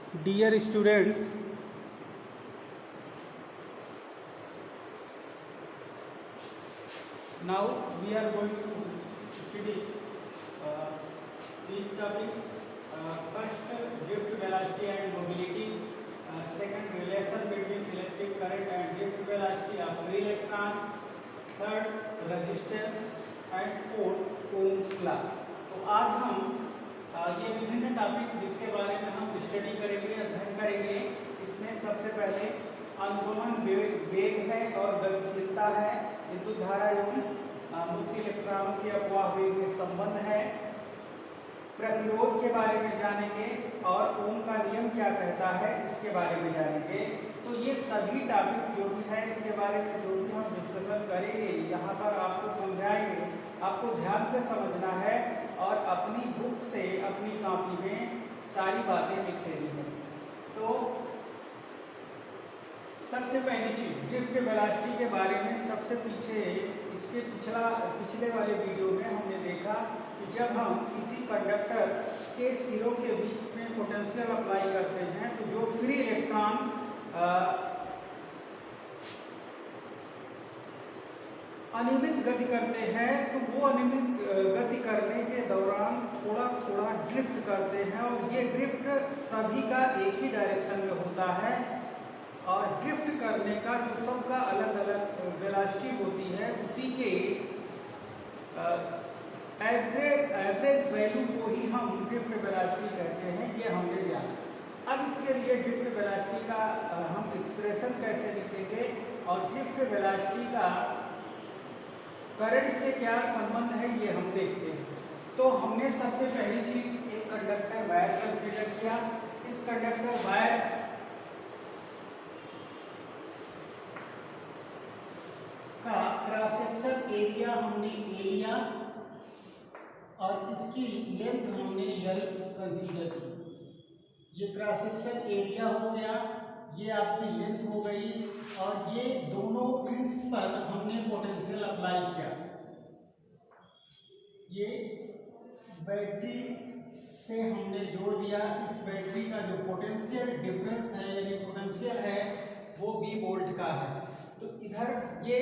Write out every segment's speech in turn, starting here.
Dear students, now we are going to study these topics. First, drift velocity and mobility. Second, relation between electric current and drift velocity of free electron. Third, resistance and fourth, Ohm's law. तो आज हम ये विभिन्न topic जिसके बारे में हम study करेंगे, अध्ययन करेंगे। इसमें सबसे पहले अनुगमन वेग है और गतिशीलता है, विद्युत धारा एवं मुक्त इलेक्ट्रॉनों के अपवाह वेग में संबंध है, प्रतिरोध के बारे में जानेंगे और ओम का नियम क्या कहता है इसके बारे में जानेंगे। तो ये सभी टॉपिक जो भी है इसके बारे में जो भी हम डिस्कशन करेंगे यहाँ पर आपको समझाएंगे, आपको ध्यान से समझना है और अपनी बुक से अपनी कॉपी में सारी बातें लिख लेनी है। तो सबसे पहली चीज ड्रिफ्ट वेलोसिटी के बारे में सबसे पीछे इसके पिछले वाले वीडियो में हमने देखा कि जब हम किसी कंडक्टर के सिरों के बीच में पोटेंशियल अप्लाई करते हैं तो जो फ्री इलेक्ट्रॉन अनियमित गति करते हैं तो वो अनियमित गति करने के दौरान थोड़ा थोड़ा ड्रिफ्ट करते हैं और ये ड्रिफ्ट सभी का एक ही डायरेक्शन में होता है और ड्रिफ्ट करने का जो सबका अलग अलग वेलोसिटी होती है उसी के एवरेज वैल्यू को ही हम ड्रिफ्ट वेलोसिटी कहते हैं। ये हमने जाना। अब इसके लिए ड्रिफ्ट वेलोसिटी का हम एक्सप्रेशन कैसे लिखेंगे और ड्रिफ्ट वेलोसिटी का करंट से क्या संबंध है ये हम देखते हैं। तो हमने सबसे पहली चीज एक कंडक्टर वायर कंसीडर किया। इस कंडक्टर वायर का क्रॉस सेक्शन एरिया हमने ए लिया और इसकी लेंथ हमने एल कंसीडर की। ये क्रॉस सेक्शन एरिया हो गया, ये आपकी लेंथ हो गई और ये दोनों एंड्स पर हमने पोटेंशियल अप्लाई किया। ये बैटरी से हमने जोड़ दिया। इस बैटरी का जो पोटेंशियल डिफरेंस है यानी पोटेंशियल है वो 20 वोल्ट का है। तो इधर ये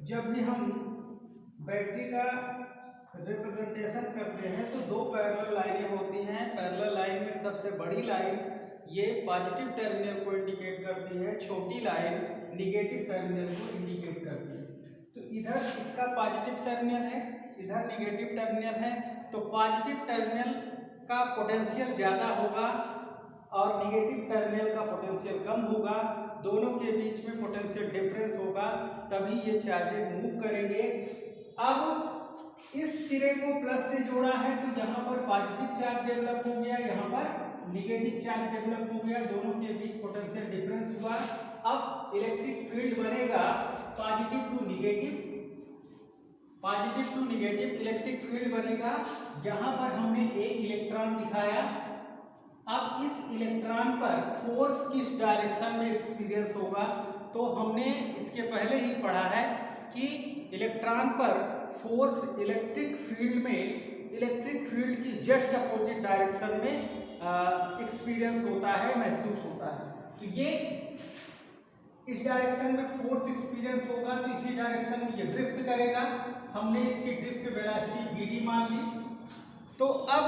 जब भी हम बैटरी का रिप्रेजेंटेशन करते हैं तो दो पैरेलल लाइनें होती हैं। पैरेलल लाइन में सबसे बड़ी लाइन ये पॉजिटिव टर्मिनल को इंडिकेट करती है, छोटी लाइन निगेटिव टर्मिनल को इंडिकेट करती है। तो इधर इसका पॉजिटिव टर्मिनल है, इधर निगेटिव टर्मिनल है। तो पॉजिटिव टर्मिनल का पोटेंशियल ज़्यादा होगा और निगेटिव टर्मिनल का पोटेंशियल कम होगा। दोनों के बीच में पोटेंशियल डिफरेंस होगा, तभी ये चार्जेस मूव करेंगे। अब इस सिरे को प्लस से जोड़ा है तो यहाँ पर पॉजिटिव चार्ज डेवलप हो गया, यहाँ पर निगेटिव चार्ज डेवलप हो गया, दोनों के बीच पोटेंशियल डिफरेंस हुआ। अब इलेक्ट्रिक फील्ड बनेगा positive to negative electric field बनेगा। यहाँ पर हमने एक इलेक्ट्रॉन दिखाया। अब इस इलेक्ट्रॉन पर फोर्स किस डायरेक्शन में एक्सपीरियंस होगा तो हमने इसके पहले ही पढ़ा है कि इलेक्ट्रॉन पर फोर्स इलेक्ट्रिक फील्ड की जस्ट अपोजिट डायरेक्शन में एक्सपीरियंस होता है, महसूस होता है। तो ये इस डायरेक्शन में फोर्स एक्सपीरियंस होगा तो इसी डायरेक्शन में ये ड्रिफ्ट करेगा। हमने इसकी ड्रिफ्ट वेलोसिटी बीडी मान ली। तो अब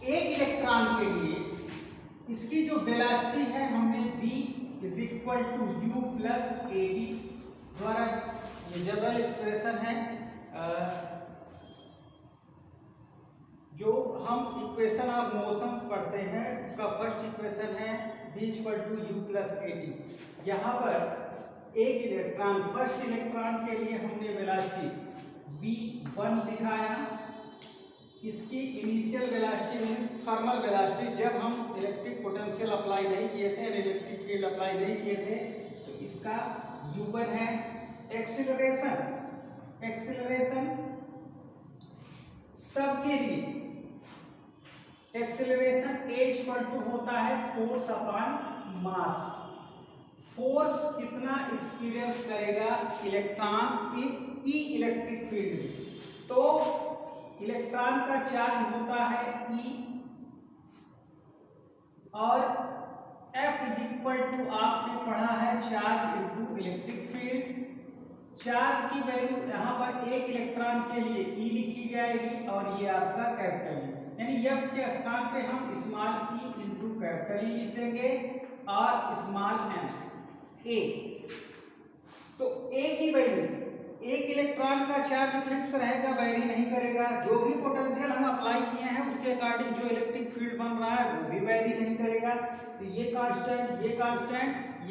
एक इलेक्ट्रॉन के लिए इसकी जो वेलोसिटी है हमने v is equal to u plus a t द्वारा, ये जनरल एक्सप्रेशन है जो हम इक्वेशन ऑफ मोशंस पढ़ते हैं उसका फर्स्ट इक्वेशन है v equal to u plus a t. यहाँ पर एक इलेक्ट्रॉन फर्स्ट इलेक्ट्रॉन के लिए हमने वेलोसिटी v1 दिखाया। इसकी initial velocity means thermal velocity, जब हम इलेक्ट्रिक पोटेंशियल अप्लाई नहीं किए थे, इलेक्ट्रिक फील्ड अप्लाई नहीं किए थे, तो इसका u1 है। एक्सीलरेशन सबके लिए एक्सीलरेशन a इक्वल टू होता है फोर्स अपॉन मास। फोर्स कितना एक्सपीरियंस करेगा इलेक्ट्रॉन ई इलेक्ट्रिक फील्ड में, तो इलेक्ट्रॉन का चार्ज होता है E और F इज इक्वल टू आपने पढ़ा है charge into electric field. Charge की वैल्यू यहाँ पर एक इलेक्ट्रॉन के लिए E लिखी जाएगी और ये आपका कैपिटल E, यानी F के स्थान पे हम small e into capital E लिख देंगे और स्मॉल m A। तो A की वैल्यू, एक इलेक्ट्रॉन का चार्ज फिक्स रहेगा, वेरी नहीं करेगा। जो भी पोटेंशियल हम अप्लाई किए हैं उसके अकॉर्डिंग जो इलेक्ट्रिक फील्ड बन रहा है वो भी वेरी नहीं करेगा। तो ये कांस्टेंट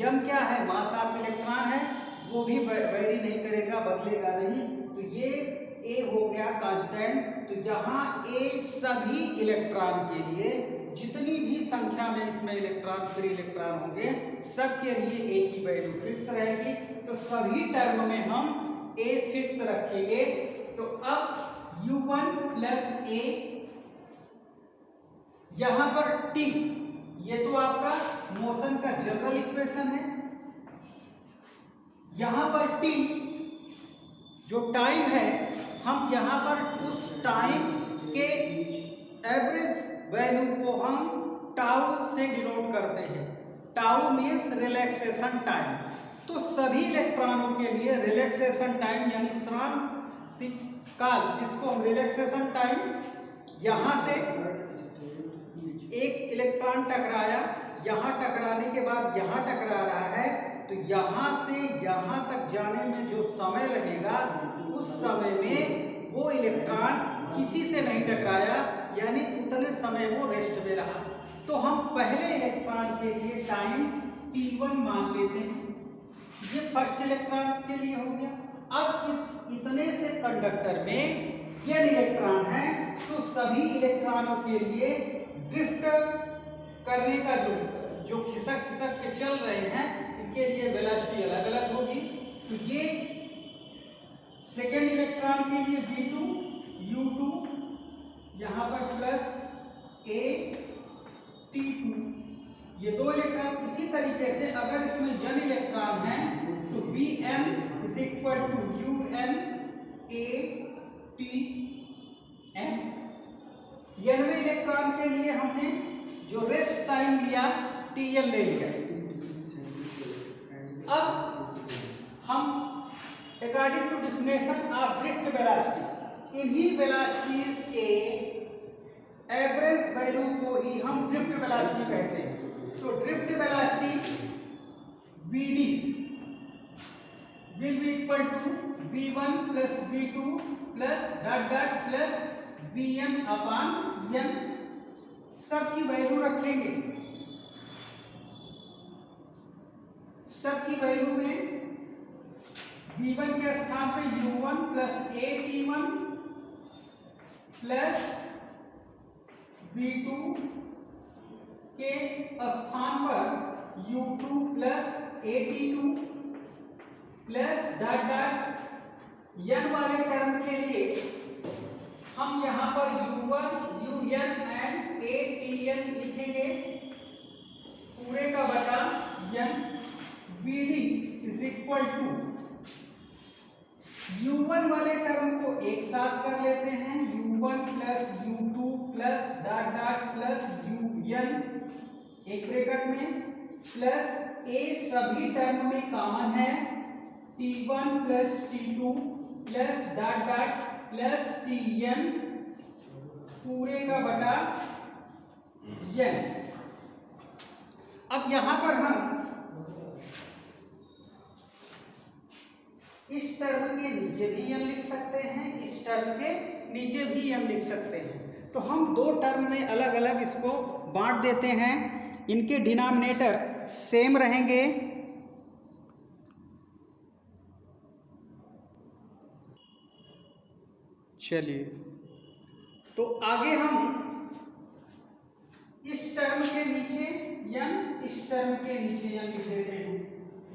m क्या है, मास ऑफ इलेक्ट्रॉन है, वो भी वेरी नहीं करेगा, बदलेगा नहीं। तो ये A हो गया कांस्टेंट। तो यहाँ A सभी इलेक्ट्रॉन के लिए, जितनी भी संख्या में इसमें इलेक्ट्रॉन फ्री इलेक्ट्रॉन होंगे सबके लिए A की वैल्यू फिक्स रहेगी। तो सभी टर्म में हम A फिक्स रखेंगे। तो अब U1 प्लस A, यहां पर T, ये तो आपका मोशन का जनरल इक्वेशन है। यहां पर T जो टाइम है, हम यहां पर उस टाइम के एवरेज वैल्यू को हम टाउ से डिनोट करते हैं। Tau means relaxation time. तो सभी इलेक्ट्रॉनों के लिए रिलैक्सेशन टाइम यानी श्रांति काल, जिसको हम रिलैक्सेशन टाइम, यहां से एक इलेक्ट्रॉन टकराया, यहां टकराने के बाद यहां टकरा रहा है, तो यहां से यहां तक जाने में जो समय लगेगा उस समय में वो इलेक्ट्रॉन किसी से नहीं टकराया, यानी उतने समय वो रेस्ट में रहा। तो हम पहले इलेक्ट्रॉन के लिए टाइम t1 मान लेते हैं। ये फर्स्ट इलेक्ट्रॉन के लिए हो गया। अब इस इतने से कंडक्टर में n इलेक्ट्रॉन है, तो सभी इलेक्ट्रॉनों के लिए ड्रिफ्ट करने का जो खिसक खिसक के चल रहे हैं, इनके लिए वेलोसिटी अलग अलग होगी। तो ये सेकेंड इलेक्ट्रॉन के लिए v2 u2, यहाँ पर प्लस a t2, ये दो इलेक्ट्रॉन। इसी तरीके से अगर इसमें n इलेक्ट्रॉन है तो Vm is equal to Un a t m। nवें इलेक्ट्रॉन के लिए हमने जो रेस्ट टाइम लिया Tn ले लिया। अब हम according to definition of drift velocity, इन्हीं वेलोसिटीज के एवरेज वैल्यू को ही हम ड्रिफ्ट वेलोसिटी कहते हैं। तो drift velocity Vd will be equal to V1 plus V2 plus dot dot plus Vn upon n। सब की वैल्यू रखेंगे, सब की वैल्यू में V1 के स्थान पे U1 plus AT1 plus V2 के स्थान पर U2 plus AT2 plus dot dot n वाले टर्म के लिए हम यहाँ पर U1, Un एंड ATN लिखेंगे, पूरे का बटा n। Vd is equal to U1 वाले टर्म को एक साथ कर लेते हैं, U1 plus U2 plus dot dot plus Un एक ब्रैकेट में, प्लस a सभी टर्म में कॉमन है, T1 plus T2 plus dot dot plus Tn पूरे का बटा n। अब यहां पर हम इस टर्म के नीचे भी n लिख सकते हैं, इस टर्म के नीचे भी n लिख सकते हैं। तो हम दो टर्म में अलग अलग इसको बांट देते हैं, इनके डिनोमिनेटर सेम रहेंगे। चलिए, तो आगे हम इस टर्म के नीचे n, इस टर्म के नीचे n लिख देते हैं।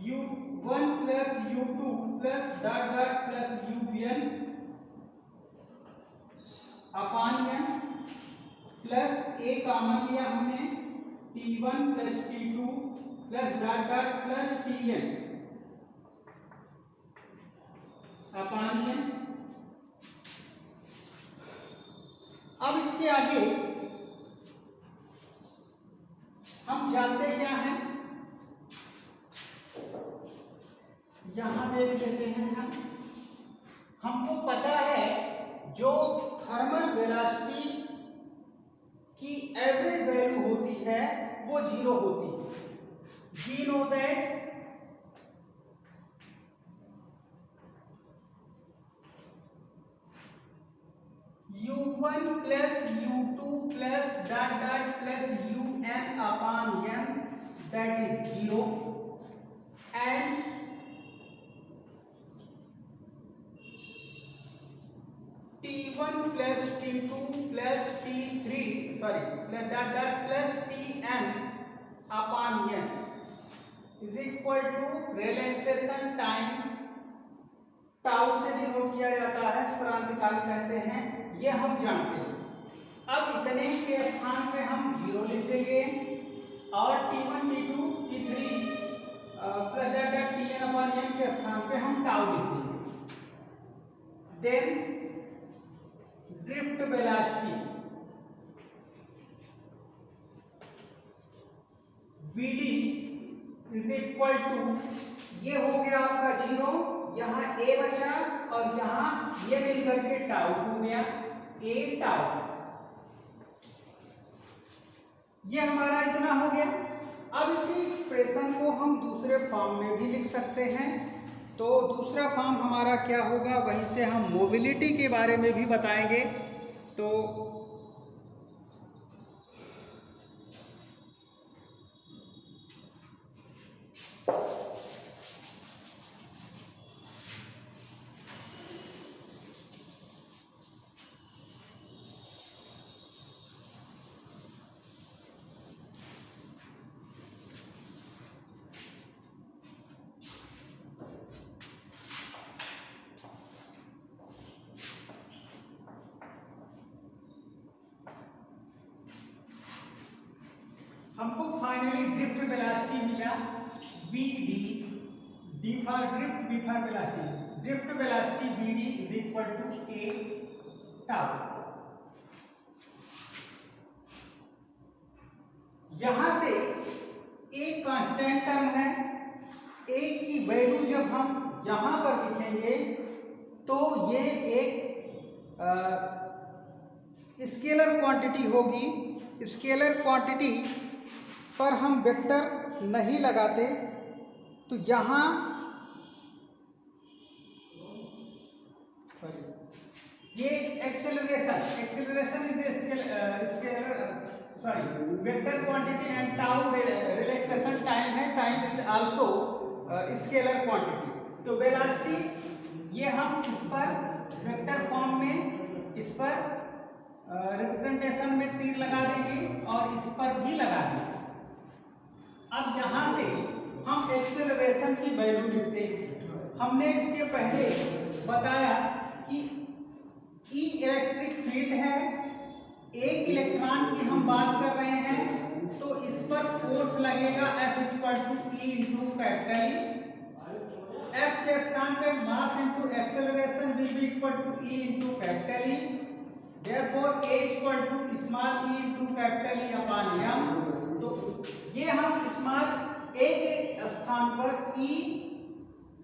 U1 plus U2 plus dot dot plus Un upon n plus a common लिया हमने, T1 plus T2 plus dot dot plus Tn अपान n। इसके आगे हम जानते क्या हैं, यहां देख लेते हैं हम। हमको पता है जो थर्मल वेलोसिटी की एवरेज वैल्यू होती है वो 0 होती है। We know that u1 plus u2 plus dot dot plus un upon m, that is 0, and t1 plus t2 plus t3 sorry plus dot dot plus tn upon n is equal to relaxation time, tau से denote किया जाता है, स्थिरांक कहते हैं, ये हम जानते हैं। अब इतने के स्थान पे हम 0 लिख देंगे और t1 t2 t3 plus dot dot tn upon n के स्थान पे हम टाउ लिख देंगे। Then drift velocity vd is equal to, ये हो गया आपका 0, यहाँ a बचा और यहाँ ये मिलकर के टाउ हो गया, a टाउ, ये हमारा इतना हो गया। अब इसी एक्सप्रेशन को हम दूसरे फॉर्म में भी लिख सकते हैं। तो दूसरा फॉर्म हमारा क्या होगा, वहीं से हम मोबिलिटी के बारे में भी बताएंगे। तो हमको फाइनली ड्रिफ्ट वेलोसिटी मिला vd, d for drift, b for velocity. Drift velocity vd is equal to a tau. यहां से एक कांस्टेंट टर्म है, a की वैल्यू जब हम यहां पर लिखेंगे तो ये एक स्केलर क्वांटिटी होगी। स्केलर क्वांटिटी पर हम वेक्टर नहीं लगाते, तो यहाँ ये acceleration is scalar sorry vector quantity and tau relaxation time है, time is also scalar quantity. तो वेलोसिटी ये हम इस पर वेक्टर फॉर्म में इस पर रिप्रेजेंटेशन में तीर लगा देंगे और इस पर भी लगा देंगे। अब यहां से हम एक्सेलरेशन की वैल्यू लिखते हैं। हमने इसके पहले बताया कि ई इलेक्ट्रिक फील्ड है, एक इलेक्ट्रॉन की हम बात कर रहे हैं, तो इस पर फोर्स लगेगा F equal to E into capital E। F के स्थान पे mass into acceleration will be equal to E into capital E। Therefore A equal to small e into capital E upon m। तो ये हम small a के स्थान पर E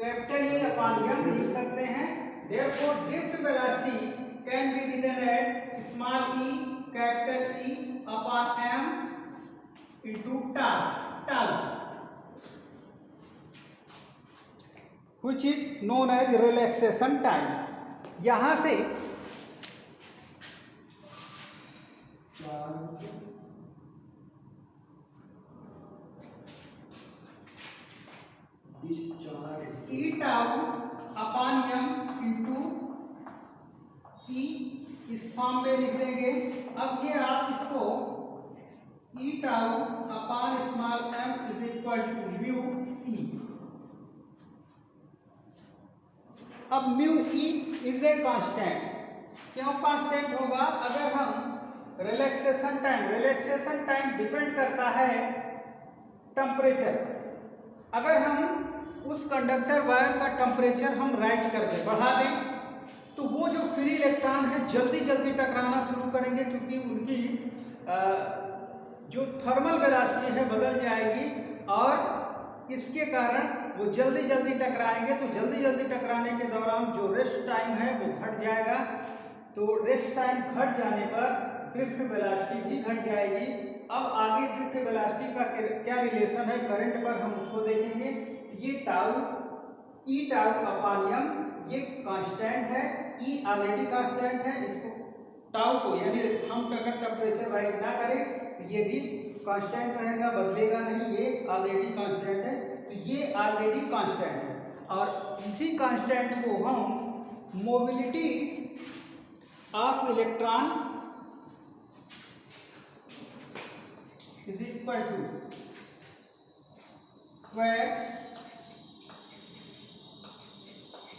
capital E upon m लिख सकते हैं। Therefore drift velocity can be written as small e capital E upon m into tau, which is known as relaxation time। यहां से e tau upon m into e इस form में लिख देंगे। अब ये आप इसको e tau upon small m is equal to mu e. अब mu e is a constant. क्यों कांस्टेंट होगा? अगर हम रिलैक्सेशन टाइम डिपेंड करता है टेम्परेचर। अगर हम उस कंडक्टर वायर का टेम्परेचर हम राइज कर दें, बढ़ा दें, तो वो जो फ्री इलेक्ट्रॉन है जल्दी जल्दी टकराना शुरू करेंगे, क्योंकि उनकी जो थर्मल वेलोसिटी है बदल जाएगी और इसके कारण वो जल्दी जल्दी टकराएंगे। तो जल्दी जल्दी टकराने के दौरान जो रेस्ट टाइम है वो घट जाएगा। तो रेस्ट टाइम घट जाने पर ड्रिफ्ट वेलोसिटी भी घट जाएगी। अब आगे ड्रिफ्ट वेलोसिटी का क्या रिलेशन है करंट पर, हम उसको देखेंगे। ये टाउ ई टाउ अपॉन एम ये कांस्टेंट है, ई ऑलरेडी कांस्टेंट है। इसको टाउ को यानी हम अगर टेम्परेचर राइट ना करें तो ये भी कांस्टेंट रहेगा, बदलेगा नहीं, ये ऑलरेडी कांस्टेंट है। तो ये ऑलरेडी कांस्टेंट है और इसी कांस्टेंट को हम mobility of electron is equal to where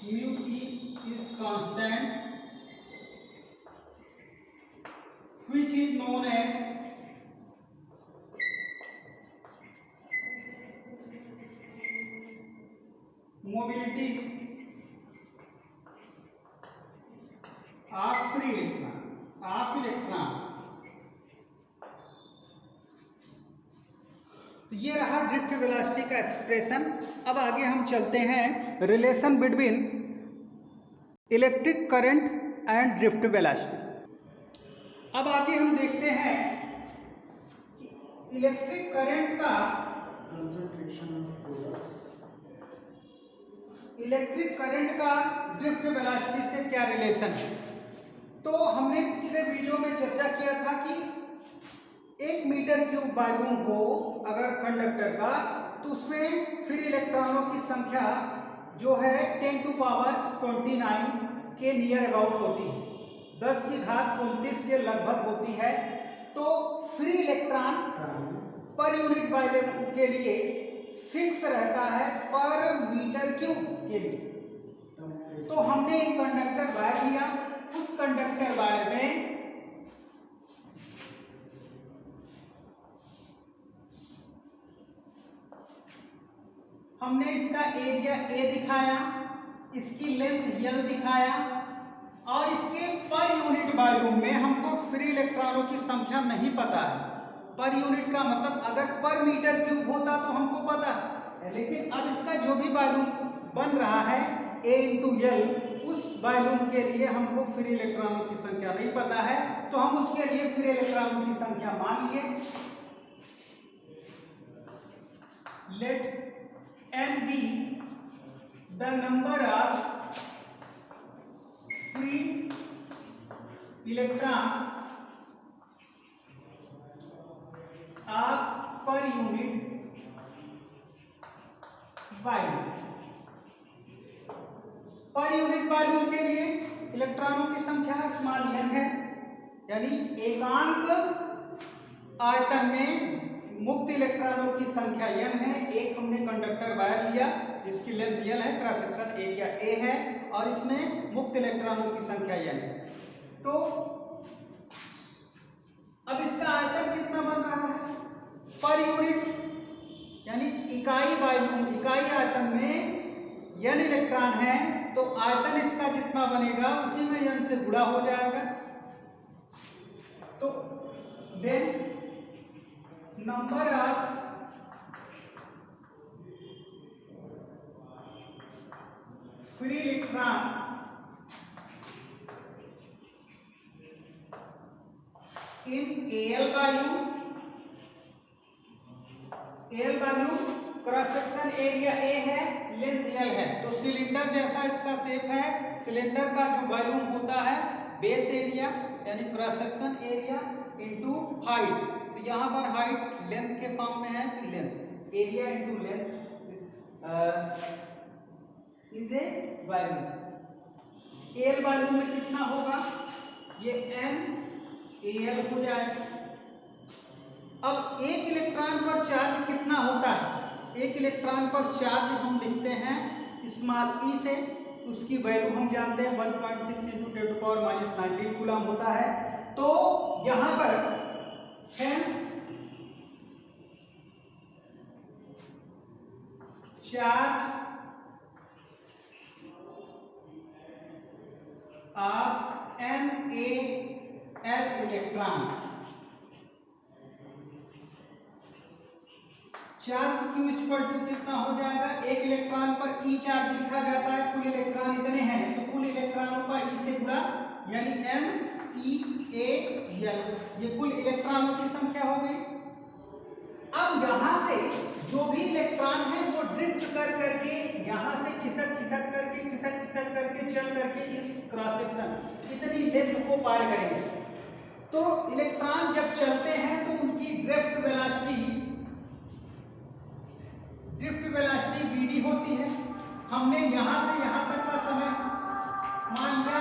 mu e is constant, which is known as mobility of free electron। तो ये रहा ड्रिफ्ट वेलोसिटी का एक्सप्रेशन। अब आगे हम चलते हैं relation between electric current and drift velocity. अब आगे हम देखते हैं कि इलेक्ट्रिक करंट का ड्रिफ्ट वेलोसिटी से क्या रिलेशन है। तो हमने पिछले वीडियो में चर्चा किया था कि 1 मीटर क्यूब वॉल्यूम हो अगर कंडक्टर का, तो उसमें फ्री इलेक्ट्रॉनों की संख्या जो है 10 टू पावर 29 के नियर अबाउट होती है, 10 की घात 29 के लगभग होती है। तो free electron per unit volume के लिए फिक्स रहता है पर मीटर क्यूब के लिए। तो हमने एक कंडक्टर वायर लिया, उस कंडक्टर वायर में हमने इसका एरिया ए दिखाया, इसकी लेंथ यल दिखाया और इसके पर यूनिट वॉल्यूम में हमको फ्री इलेक्ट्रॉनों की संख्या नहीं पता है। पर यूनिट का मतलब अगर पर मीटर क्यूब होता तो हमको पता है, लेकिन अब इसका जो भी वॉल्यूम बन रहा है ए इंटू यल, उस वॉल्यूम के लिए हमको फ्री इलेक्ट्रॉनों की संख्या नहीं पता है। तो हम उसके लिए फ्री इलेक्ट्रॉनों की संख्या मान लिए। Let n be the number of free electron per unit volume। Per unit volume के लिए इलेक्ट्रॉनों की संख्या स्मॉल n है, यानी एकांक आयतन में मुक्त इलेक्ट्रॉनों की संख्या n है। एक हमने कंडक्टर वायर लिया जिसकी लेंथ l है, क्रॉस सेक्शन एरिया a है और इसमें मुक्त इलेक्ट्रॉनों की संख्या n है। तो अब इसका आयतन कितना बन रहा है पर यूनिट, यानी इकाई वॉल्यूम इकाई आयतन में n इलेक्ट्रॉन है तो आयतन इसका जितना बनेगा उसी में n से गुणा हो जाएगा। तो then number of free electron in L volume cross section area A है, लेंथ एल है। तो सिलेंडर जैसा इसका शेप है, सिलेंडर का जो वॉल्यूम होता है बेस एरिया यानी cross section area into height. तो यहाँ पर हाइट लेंथ के फॉर्म में है, तो length area into length is a volume. L volume में कितना होगा, ये एन एल हो जाएगा। अब एक इलेक्ट्रॉन पर चार्ज कितना होता है, एक इलेक्ट्रॉन पर चार्ज हम लिखते हैं स्मॉल ई से, उसकी वैल्यू हम जानते हैं 1.6 × 10⁻⁻19 कूलम होता है। तो यहां पर हेंस चार्ज ऑफ NaL इलेक्ट्रॉन। चार्ज Q इक्वल टू कितना हो जाएगा, एक इलेक्ट्रॉन पर E चार्ज लिखा जाता है, कुल इलेक्ट्रॉन इतने हैं तो कुल इलेक्ट्रॉनों का E से गुणा यानी MEAL, ये कुल इलेक्ट्रॉनों की संख्या हो गई। अब यहां से जो भी इलेक्ट्रॉन है वो ड्रिफ्ट कर करके यहां से खिसक करके चल करके इस क्रॉस सेक्शन इतनी लेंथ को पार करेंगे। तो इलेक्ट्रॉन जब चलते हैं तो उनकी ड्रिफ्ट वेलोसिटी vd होती है। हमने यहां से यहां तक का समय मान लिया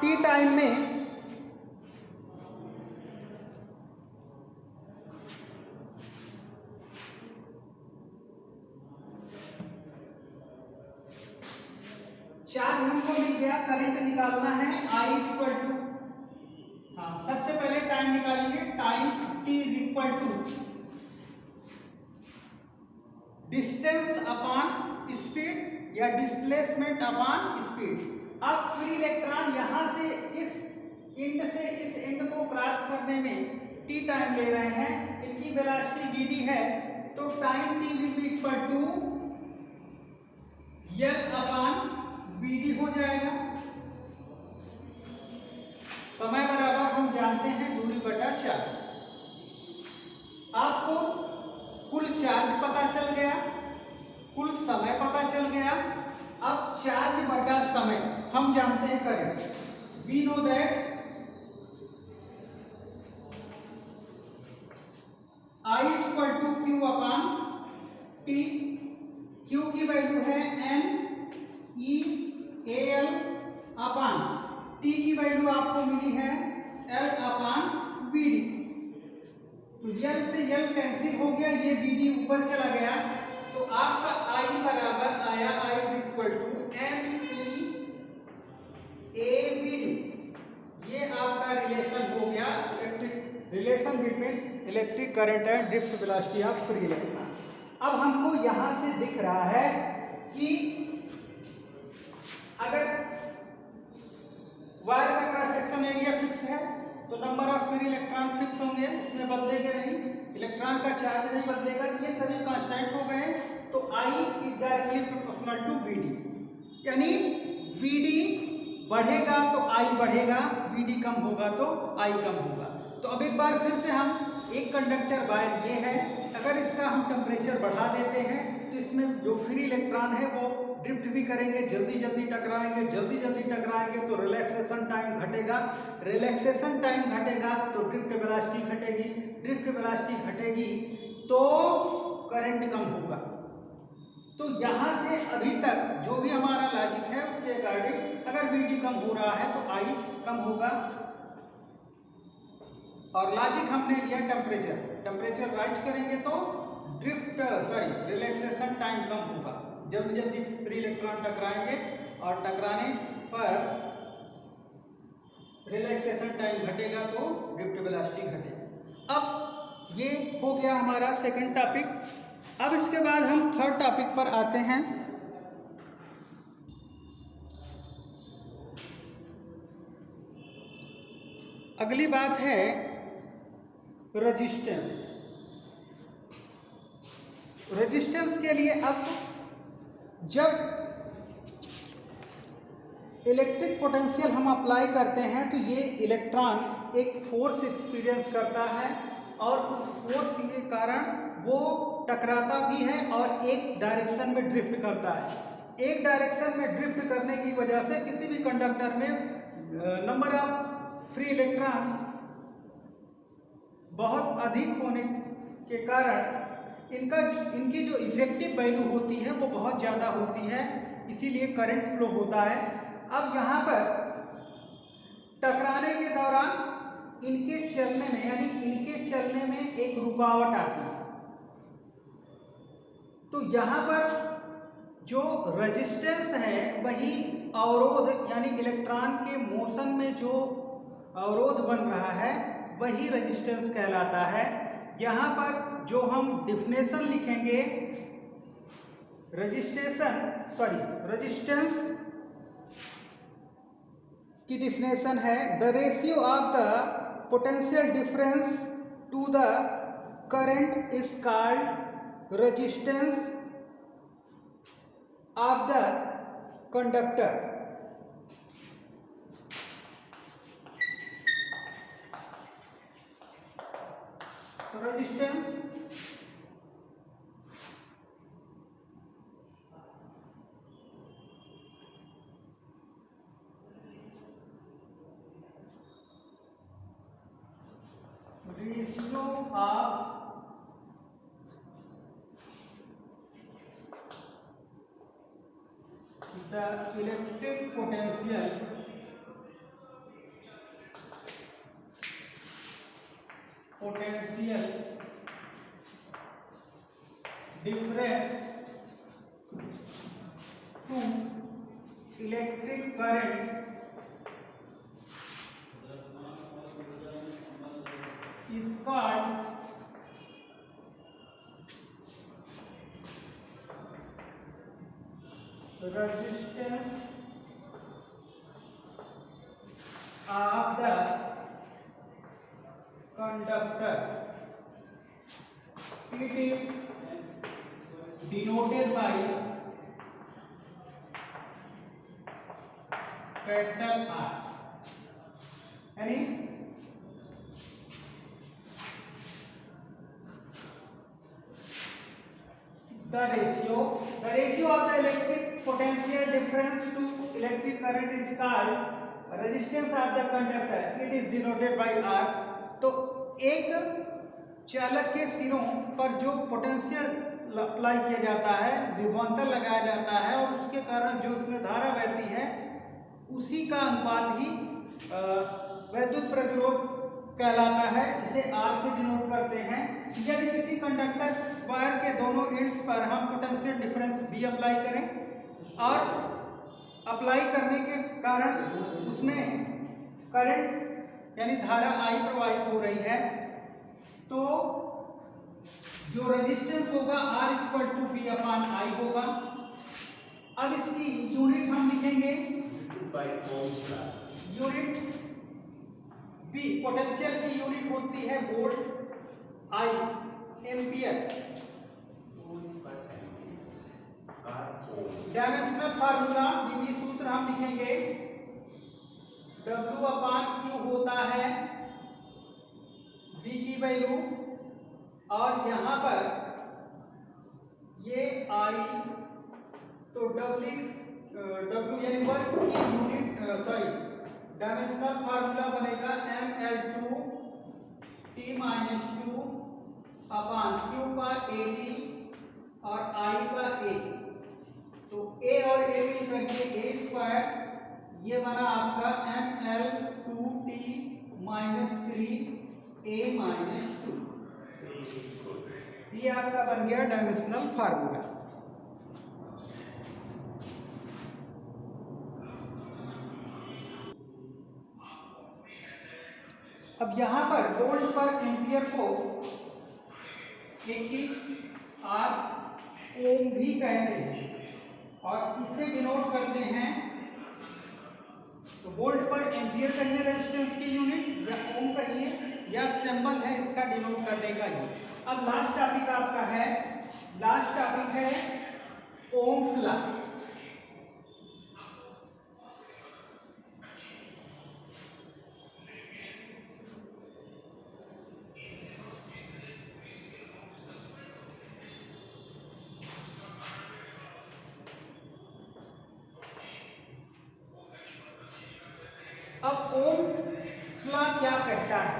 t टाइम में चार्ज हमको मिल गया, करंट निकालना है I इक्वल टू, हाँ सबसे पहले टाइम निकालेंगे, time t is equal to distance upon speed या डिस्प्लेसमेंट अपॉन स्पीड। अब फ्री इलेक्ट्रॉन यहां से इस एंड को क्रॉस करने में t टाइम ले रहे हैं, इनकी वेलोसिटी vd है, तो time t will be equal to L upon vd हो जाएगा। समय बराबर हम जानते हैं दूरी बटा 4। आपको कुल चार्ज पता चल गया, कुल समय पता चल गया। अब चार्ज बटा समय हम जानते हैं current, we know that I equal to Q upon T। Q की वैल्यू है NeAL अपॉन T की वैल्यू आपको मिली है L अपॉन Vd। तो L से L कैंसिल हो गया, ये Vd ऊपर चला गया, तो आपका I बराबर आया I is equal to MEAVd। ये आपका रिलेशन हो गया, relation between electric current and drift velocity of free electron. अब हमको यहां से दिख रहा है कि अगर वायर का क्रॉस सेक्शन एरिया फिक्स है तो number of free electron fix होंगे, उसमें बदलेंगे नहीं, इलेक्ट्रॉन का चार्ज नहीं बदलेगा, तो ये सभी कांस्टेंट हो गए। तो I is directly proportional to Vd, यानी Vd बढ़ेगा तो I बढ़ेगा, Vd कम होगा तो I कम होगा। तो अब एक बार फिर से हम, एक कंडक्टर वायर ये है, अगर इसका हम टेम्परेचर बढ़ा देते हैं तो इसमें जो फ्री इलेक्ट्रॉन है वो ड्रिफ्ट भी करेंगे, जल्दी टकराएंगे तो रिलैक्सेशन टाइम घटेगा, रिलैक्सेशन टाइम घटेगा तो ड्रिफ्ट वेलोसिटी घटेगी, ड्रिफ्ट वेलोसिटी घटेगी तो करंट कम होगा। तो यहाँ से अभी तक जो भी हमारा लॉजिक है उसके अकॉर्डिंग अगर Vd कम हो रहा है तो I कम होगा, और लॉजिक हमने लिया टेम्परेचर राइज करेंगे तो रिलैक्सेशन टाइम कम होगा, जल्दी फ्री इलेक्ट्रॉन टकराएंगे और टकराने पर रिलैक्सेशन टाइम घटेगा तो ड्रिफ्ट वेलोसिटी घटेगी। अब ये हो गया हमारा सेकंड टॉपिक। अब इसके बाद हम थर्ड टॉपिक पर आते हैं। अगली बात है रेजिस्टेंस। रेजिस्टेंस के लिए अब जब इलेक्ट्रिक पोटेंशियल हम अप्लाई करते हैं तो ये इलेक्ट्रॉन एक फोर्स एक्सपीरियंस करता है और उस फोर्स के कारण वो टकराता भी है और एक डायरेक्शन में ड्रिफ्ट करता है। एक डायरेक्शन में ड्रिफ्ट करने की वजह से किसी भी कंडक्टर में नंबर ऑफ फ्री इलेक्ट्रॉन बहुत अधिक होने के कारण इनकी जो इफेक्टिव वैल्यू होती है वो बहुत ज़्यादा होती है, इसीलिए करंट फ्लो होता है। अब यहाँ पर टकराने के दौरान इनके चलने में एक रुकावट आती है। तो यहाँ पर जो रेजिस्टेंस है वही अवरोध, यानी इलेक्ट्रॉन के मोशन में जो अवरोध बन रहा है वही रेजिस्टेंस कहलाता है। यहाँ पर जो हम डिफिनेशन लिखेंगे रेजिस्टेंस की डिफिनेशन है the ratio of the potential difference to the current is called resistance of the conductor. तो resistance ratio of the electric potential difference to electric current is called resistance of the conductor. It is denoted by capital R. यानी the ratio of the electric potential difference to electric current is called resistance of the conductor. It is denoted by R. तो एक चालक के सिरों पर जो potential apply किया जाता है, विभवांतर लगाया जाता है और उसके कारण जो उसमें धारा बहती है उसी का अनुपात ही वैद्युत प्रतिरोध कहलाता है। इसे R से डिनोट करते हैं। यदि किसी कंडक्टर वायर के दोनों एंड्स पर हम पोटेंशियल डिफरेंस भी अप्लाई करें और अप्लाई करने के कारण उसमें करंट यानी धारा I प्रवाहित हो रही है, तो जो रेजिस्टेंस होगा R=V/I होगा। अब इसकी यूनिट हम लिखेंगे यूनिट V, पोटेंशियल की यूनिट होती है volt, I ampere. Dimensional formula विधि सूत्र हम लिखेंगे W/Q होता है V की वैल्यू और यहाँ पर ये I, तो W यानी वर्क की यूनिट डायमेंशनल फार्मूला बनेगा mL2T-2/Q का AD और I का A। तो A और A मिल करके A², ये बना आपका mL2T-3A-2। ये आपका बन गया डायमेंशनल फार्मूला। अब यहां पर वोल्ट पर एम्पियर को एक ही R ओम भी कहते हैं और इसे डिनोट करते हैं। तो वोल्ट पर एम्पियर कहिए रेजिस्टेंस की यूनिट या ओम कहिए या सिंबल है इसका डिनोट करने का ही। अब लास्ट टॉपिक आपका है ओम्स लॉ। अब ओम्स लॉ क्या कहता है?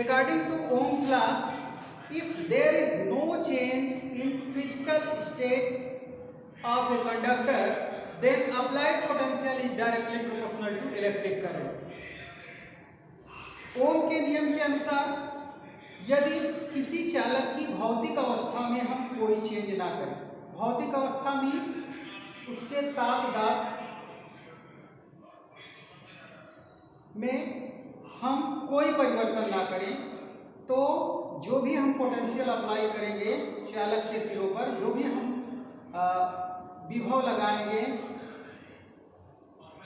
According to Ohm's law, if there is no change in physical state of a conductor, then applied potential is directly proportional to electric current. ओम के नियम के अनुसार यदि किसी चालक की भौतिक अवस्था में हम कोई चेंज ना करें, भौतिक अवस्था मीन्स उसके ताप दाब में हम कोई परिवर्तन ना करें, तो जो भी हम पोटेंशियल अप्लाई करेंगे चालक के सिरों पर, जो भी हम विभव लगाएंगे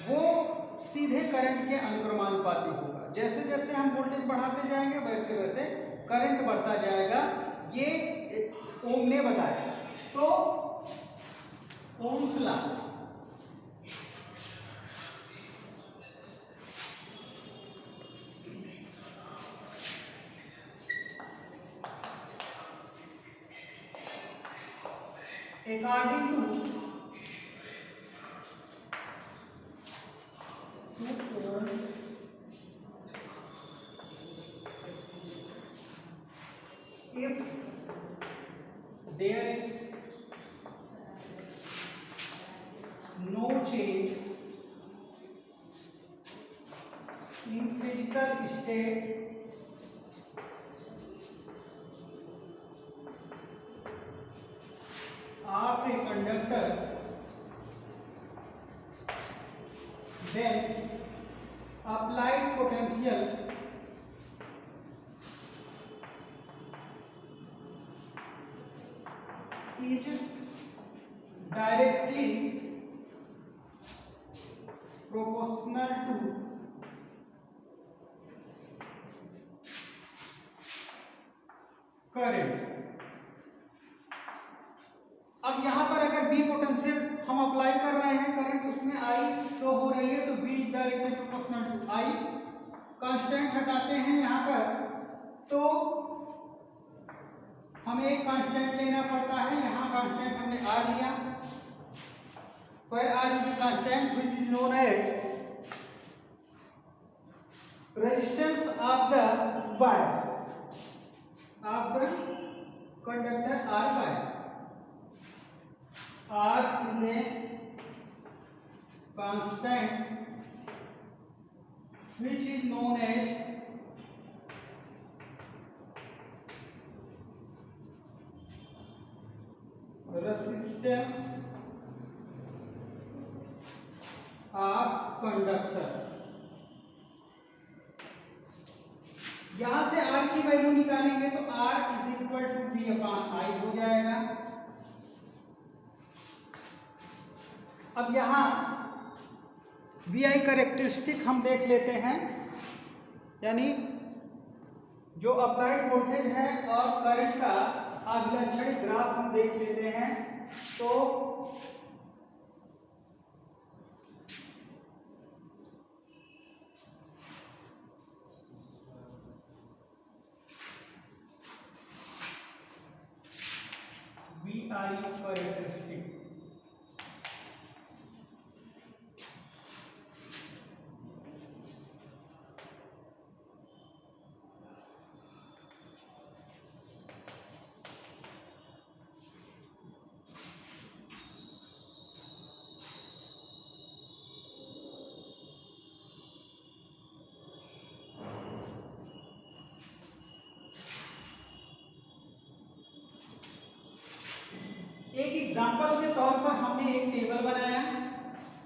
वो सीधे करंट के अनुक्रमानुपाती होगा। जैसे जैसे हम वोल्टेज बढ़ाते जाएंगे वैसे वैसे करंट बढ़ता जाएगा। ये ओम ने बताया। तो Ohm's law, according to if there is no change in physical state of a conductor, then applied potential is directly proportional to current। अब यहां पर अगर B पोटेंशियल हम अप्लाई कर रहे हैं, करंट उसमें I फ्लो हो रही है, तो B directly proportional to I। Constant हटाते हैं यहां पर, तो हमें एक कांस्टेंट लेना पड़ता है। यहाँ कांस्टेंट हमने R लिया, where R is the constant which is known as resistance of the wire of the conductor R wire। R is a constant which is known as resistance of conductor। यहां से R की value निकालेंगे तो R is equal to V upon I हो जाएगा। अब यहां VI characteristic हम देख लेते हैं, यानी जो अप्लाइड वोल्टेज है और करंट का अभिलक्षणिक ग्राफ हम देख लेते हैं। तो VI कैरेक्टरिस्टिक, एक एग्जांपल के तौर पर हमने एक टेबल बनाया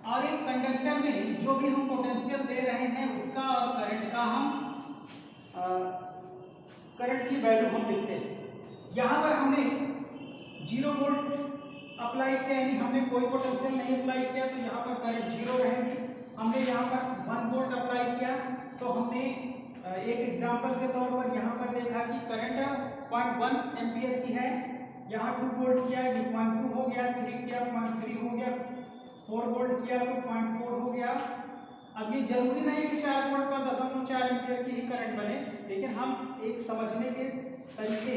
और एक कंडक्टर में जो भी हम पोटेंशियल दे रहे हैं उसका और करंट का हम करंट की वैल्यू हम लिखते हैं। यहाँ पर हमने 0 वोल्ट अप्लाई किया, यानी हमने कोई पोटेंशियल नहीं अप्लाई किया, तो यहाँ पर करंट 0 रहेगी। हमने यहाँ पर 1 वोल्ट अप्लाई किया, तो हमने एक एग्जांपल के तौर पर यहाँ पर देखा कि करंट 0.1 एम्पियर की है। यहाँ 2 वोल्ट किया, ये 0.2 हो गया, 3 किया 0.3 हो गया, 4 वोल्ट किया तो 0.4 हो गया। अब ये जरूरी नहीं कि 4 वोल्ट पर 0.4 एम्पियर की ही करंट बने, लेकिन हम एक समझने के तरीके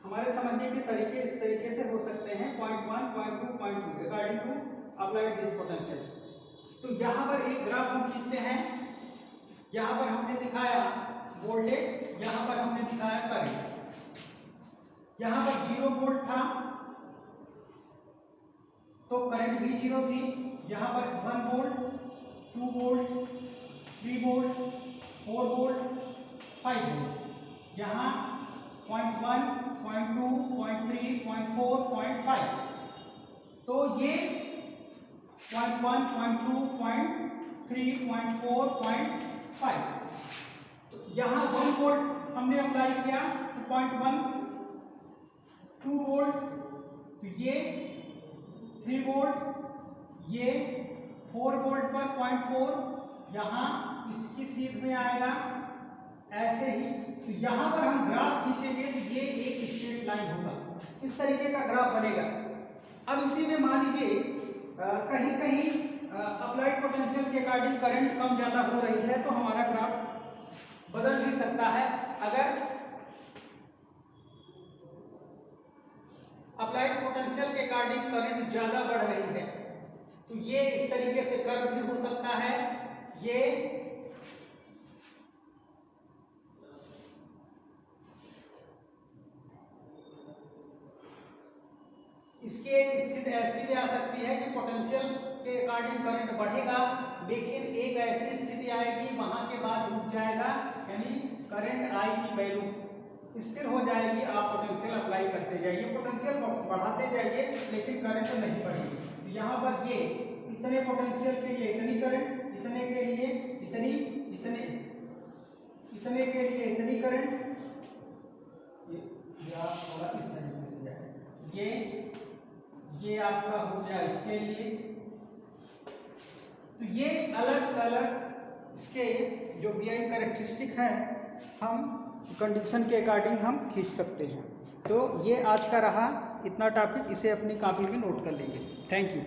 हमारे समझने के तरीके इस तरीके से हो सकते हैं। 0.1, 0.2, 0.2 according to applied this potential. तो यहाँ पर एक ग्राफ हम खींचते हैं। यहाँ पर हमने दिखाया वोल्टेज, यहाँ पर हमने दिखाया करंट। यहाँ पर 0 वोल्ट था तो करंट भी 0 थी। यहाँ पर 1 volt, 2 volt, 3 volt, 4 volt, 5 volt. यहाँ 0.1, 0.2, 0.3, 0.4, 0.5। तो ये 0.1, 0.2, 0.3, 0.4, 0.5। तो यहाँ 1 वोल्ट हमने अप्लाई किया तो 0.1, 2 वोल्ट, तो ये 3 वोल्ट, ये 4 वोल्ट पर 0.4, यहाँ इसकी सीध में आएगा ऐसे ही। तो यहाँ पर हम ग्राफ खींचेंगे तो ये एक स्ट्रेट लाइन होगा, इस तरीके का ग्राफ बनेगा। अब इसी में मान लीजिए कहीं कहीं अप्लाइड पोटेंशियल के अकॉर्डिंग करंट कम ज़्यादा हो रही है, तो हमारा ग्राफ बदल भी सकता है। अगर अप्लाइड पोटेंशियल के अकॉर्डिंग करंट ज़्यादा बढ़ रही है तो ये इस तरीके से कर्व भी हो सकता है। ये इसकी एक स्थिति ऐसी भी आ सकती है कि पोटेंशियल के अकॉर्डिंग करंट बढ़ेगा, लेकिन एक ऐसी स्थिति आएगी वहां के बाद रुक जाएगा, यानी करंट आई की वैल्यू स्थिर हो जाएगी। आप पोटेंशियल अप्लाई करते जाइए, पोटेंशियल बढ़ाते जाइए, लेकिन करंट नहीं बढ़ेगी। तो यहाँ पर ये इतने पोटेंशियल के लिए इतनी करंट, इतने के लिए इतनी, इतने के लिए इतनी करंट, थोड़ा इस तरीके से जाए, ये आपका हो गया इसके लिए। तो ये अलग अलग इसके जो BI कैरेक्टरिस्टिक हैं हम कंडीशन के अकॉर्डिंग हम खींच सकते हैं। तो ये आज का रहा इतना टॉपिक, इसे अपनी कॉपी में नोट कर लेंगे। Thank you.